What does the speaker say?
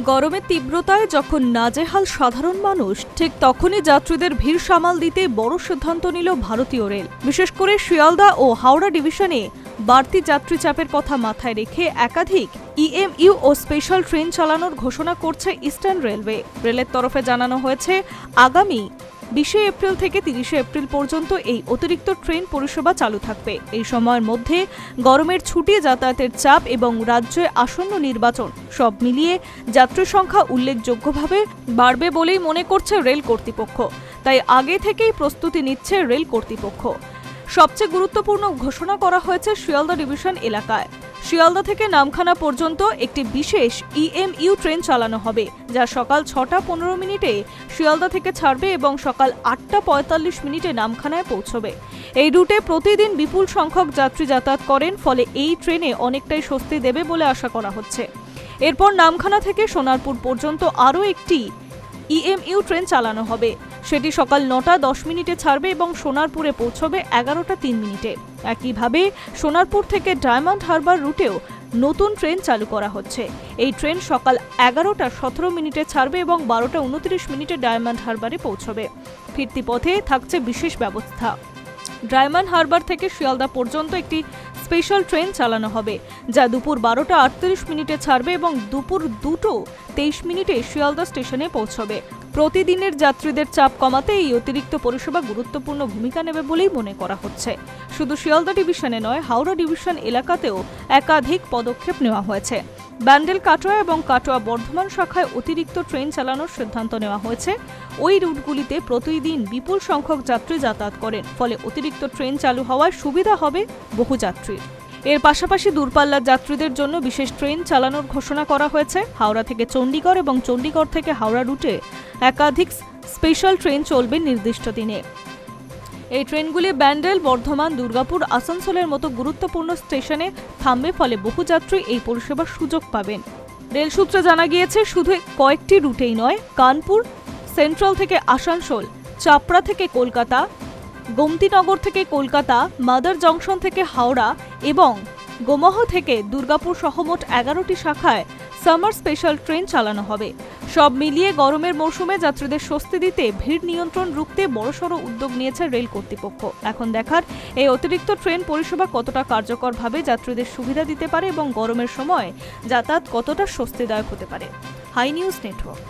গরমের তীব্রতায় যখন নাজেহাল সাধারণ মানুষ, ঠিক তখনই যাত্রীদের ভিড় সামাল দিতে বড় সিদ্ধান্ত নিল ভারতীয় রেল। বিশেষ করে শিয়ালদা ও হাওড়া ডিভিশনে বাড়তি যাত্রী চাপের কথা মাথায় রেখে একাধিক ইএমইউ ও স্পেশাল ট্রেন চালানোর ঘোষণা করছে ইস্টার্ন রেলওয়ে। রেলের তরফে জানানো হয়েছে, আগামী 20 এপ্রিল থেকে 30 এপ্রিল পর্যন্ত এই অতিরিক্ত ট্রেন পরিষেবা চালু থাকবে। এই সময়ের মধ্যে গরমের ছুটি, যাতায়াতের চাপ এবং রাজ্যে আসন্ন নির্বাচন সব মিলিয়ে যাত্রী সংখ্যা উল্লেখযোগ্যভাবে বাড়বে বলেই মনে করছে রেল কর্তৃপক্ষ। তাই আগে থেকেই প্রস্তুতি নিচ্ছে রেল কর্তৃপক্ষ। সবচেয়ে গুরুত্বপূর্ণ ঘোষণা করা হয়েছে শিয়ালদা ডিভিশন এলাকায়। শিয়ালদা থেকে নামখানা পর্যন্ত একটি বিশেষ ইএমইউ ট্রেন চালানো হবে, যা সকাল 6:15 শিয়ালদা থেকে ছাড়বে এবং সকাল 8:45 নামখানায় পৌঁছবে। এই রুটে প্রতিদিন বিপুল সংখ্যক যাত্রী যাতায়াত করেন, ফলে এই ট্রেনে অনেকটাই স্বস্তি দেবে বলে আশা করা হচ্ছে। এরপর নামখানা থেকে সোনারপুর পর্যন্ত আরও একটি ইএমইউ ট্রেন চালানো হবে। সেটি সকাল 9:10 ছাড়বে এবং সোনারপুরে পৌঁছবে 11:03। একইভাবে সোনারপুর থেকে ডায়মন্ড হারবার রুটেও নতুন ট্রেন চালু করা হচ্ছে। এই ট্রেন সকাল 11:17 ছাড়বে এবং 12:29 ডায়মন্ড হারবারে পৌঁছবে। ফিরতি পথে থাকছে বিশেষ ব্যবস্থা। ডায়মন্ড হারবার থেকে শিয়ালদা পর্যন্ত একটি স্পেশাল ট্রেন চালানো হবে, যা দুপুর 12:38 ছাড়বে এবং দুপুর 2:23 শিয়ালদা স্টেশনে পৌঁছবে। প্রতিদিনের যাত্রীদের চাপ কমাতে এই অতিরিক্ত পরিষেবা গুরুত্বপূর্ণ ভূমিকা নেবে বলেই মনে করা হচ্ছে। শুধু শিয়ালদা ডিভিশনে নয়, হাওড়া ডিভিশন এলাকাতেও একাধিক পদক্ষেপ নেওয়া হয়েছে। ব্যান্ডেল কাটোয়া এবং কাটোয়া বর্ধমান শাখায় অতিরিক্ত ট্রেন চালানোর সিদ্ধান্ত নেওয়া হয়েছে। ওই রুটগুলিতে প্রতিদিন বিপুল সংখ্যক যাত্রী যাতায়াত করেন, ফলে অতিরিক্ত ট্রেন চালু হওয়ায় সুবিধা হবে বহু যাত্রীর। এর পাশাপাশি দূরপাল্লার যাত্রীদের জন্য বিশেষ ট্রেন চালানোর ঘোষণা করা হয়েছে। হাওড়া থেকে চণ্ডীগড় এবং চণ্ডীগড় থেকে হাওড়া রুটে একাধিক স্পেশাল ট্রেন চলবে নির্দিষ্ট দিনে। এই ট্রেনগুলি ব্যান্ডেল, বর্ধমান, দুর্গাপুর, আসানসোলের মতো গুরুত্বপূর্ণ স্টেশনে থামবে, ফলে বহু যাত্রী এই পরিষেবার সুযোগ পাবেন। রেল সূত্রে জানা গিয়েছে, শুধু কয়েকটি রুটেই নয়, কানপুর সেন্ট্রাল থেকে আসানসোল, চাপড়া থেকে কলকাতা, গোমতীনগর থেকে কলকাতা, মাদার জংশন থেকে হাওড়া এবং গোমহ থেকে দুর্গাপুর সহ মোট 11টি শাখায় সামার স্পেশাল ট্রেন চালানো হবে। সব মিলিয়ে গরমের মৌসুমে যাত্রীদের স্বস্তি দিতে ভিড় নিয়ন্ত্রণ রুখতে বড়সড় উদ্যোগ নিয়েছে রেল কর্তৃপক্ষ। এখন দেখার, এই অতিরিক্ত ট্রেন পরিষেবা কতটা কার্যকরভাবে যাত্রীদের সুবিধা দিতে পারে এবং গরমের সময় যাতায়াত কতটা স্বস্তিদায়ক হতে পারে। Hi news network.